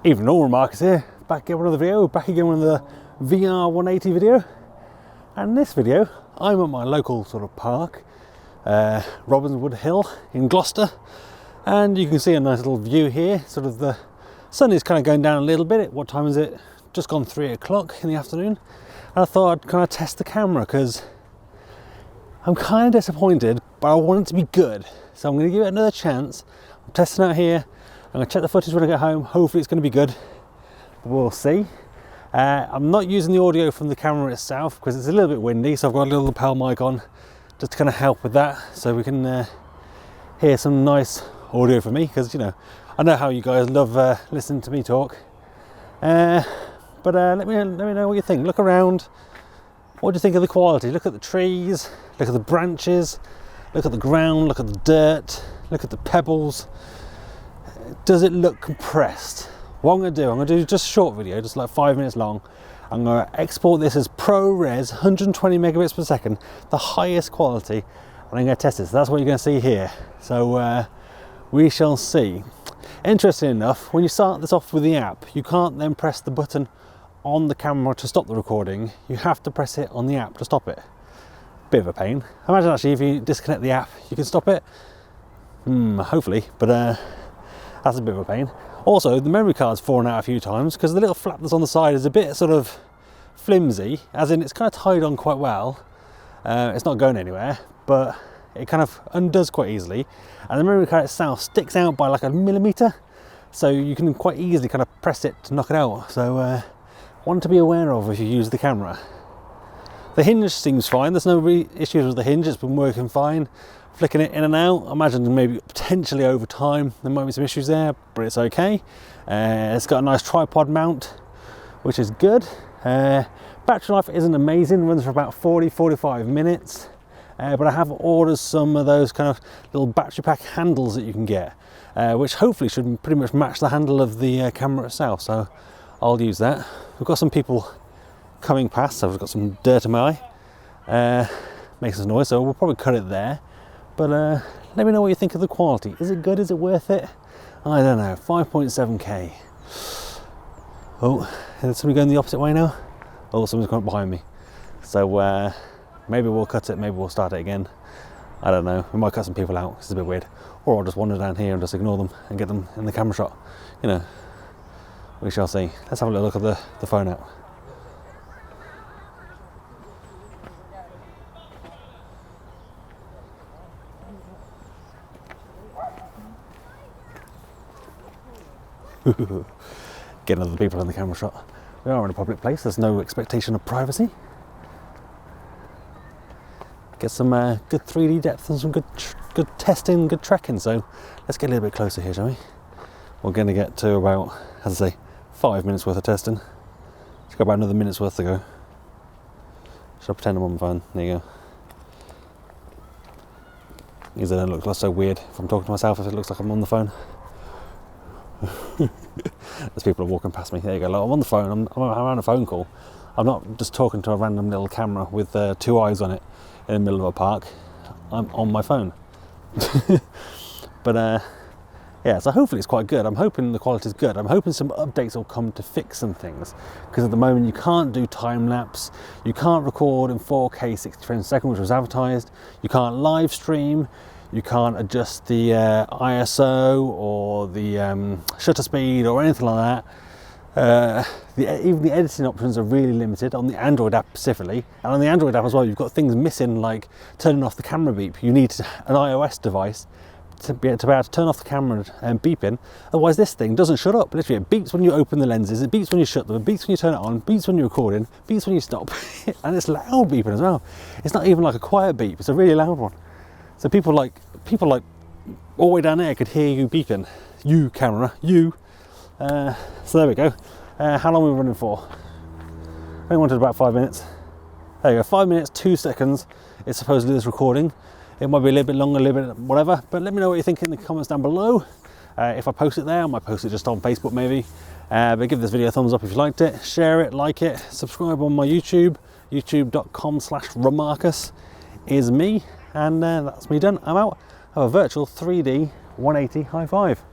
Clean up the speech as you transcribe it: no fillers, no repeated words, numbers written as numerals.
Even normal Marcus here, back again with another video, back again with the VR180 video. And in this video, I'm at my local sort of park, Robinswood Hill in Gloucester. And you can see a nice little view here, sort of the sun is kind of going down a little bit. What time is it? Just gone 3 o'clock in the afternoon. And I thought I'd kind of test the camera because I'm kind of disappointed, but I want it to be good. So I'm going to give it another chance. I'm testing out here. I'm going to check the footage when I get home. Hopefully it's going to be good. We'll see. I'm not using the audio from the camera itself because it's a little bit windy, so I've got a little lapel mic on just to kind of help with that, so we can hear some nice audio from me, because you know, I know how you guys love listening to me talk. But let me know what you think. Look around. What do you think of the quality? Look at the trees, look at the branches, look at the ground, look at the dirt, look at the pebbles. Does it look compressed? What I'm going to do just a short video, just like 5 minutes long. I'm going to export this as ProRes, 120 megabits per second, the highest quality, and I'm going to test this. So that's what you're going to see here. So we shall see. Interesting enough, when you start this off with the app, you can't then press the button on the camera to stop the recording. You have to press it on the app to stop it. Bit of a pain. Imagine actually if you disconnect the app, you can stop it. Hopefully, but that's a bit of a pain. Also, the memory card's fallen out a few times because the little flap that's on the side is a bit sort of flimsy, as in it's kind of tied on quite well. It's not going anywhere, but it kind of undoes quite easily. And the memory card itself sticks out by like a millimetre, so you can quite easily kind of press it to knock it out. So one to be aware of if you use the camera. The hinge seems fine, there's no issues with the hinge, it's been working fine. Flicking it in and out, I imagine maybe potentially over time there might be some issues there, but it's okay. It's got a nice tripod mount, which is good. Battery life isn't amazing, runs for about 40-45 minutes. But I have ordered some of those kind of little battery pack handles that you can get, which hopefully should pretty much match the handle of the camera itself, so I'll use that. We've got some people coming past, so I've got some dirt in my eye. Makes some noise, so we'll probably cut it there. But let me know what you think of the quality. Is it good? Is it worth it? I don't know. 5.7K. Oh, is somebody going the opposite way now? Oh, someone's going behind me. So maybe we'll cut it, maybe we'll start it again. I don't know. We might cut some people out, it's a bit weird. Or I'll just wander down here and just ignore them and get them in the camera shot. You know, we shall see. Let's have a little look at the phone app. Getting other people in the camera shot. We are in a public place, there's no expectation of privacy. Get some good 3D depth and some good testing, good tracking. So let's get a little bit closer here, shall we? We're going to get to about, as I say, 5 minutes worth of testing. Let's go about another minute's worth to go. Should I pretend I'm on my phone? There you go. Because it don't look so weird if I'm talking to myself, if it looks like I'm on the phone. There's people walking past me. There you go. Like, I'm on the phone. I'm on a phone call. I'm not just talking to a random little camera with 2 eyes on it in the middle of a park. I'm on my phone. But yeah, so hopefully it's quite good. I'm hoping the quality is good. I'm hoping some updates will come to fix some things, because at the moment you can't do time lapse, you can't record in 4K 60 frames a second, which was advertised, you can't live stream, you can't adjust the ISO or the shutter speed or anything like that. Even the editing options are really limited on the Android app specifically, and on the Android app as well, you've got things missing like turning off the camera beep. You need an iOS device to be able to turn off the camera and beeping, otherwise this thing doesn't shut up. Literally, it beeps when you open the lenses, it beeps when you shut them, it beeps when you turn it on, beeps when you're recording, beeps when you stop, and it's loud beeping as well. It's not even like a quiet beep, it's a really loud one. So people like all the way down there could hear you beeping. You camera, you. So there we go. How long are we running for? I only wanted about 5 minutes. There you go, 5 minutes, 2 seconds is supposedly this recording. It might be a little bit longer, a little bit whatever, but let me know what you think in the comments down below. If I post it there, I might post it just on Facebook maybe. But give this video a thumbs up if you liked it, share it, like it, subscribe on my YouTube, youtube.com/Remarcus is me, and that's me done. I'm out. Have a virtual 3D 180 high five.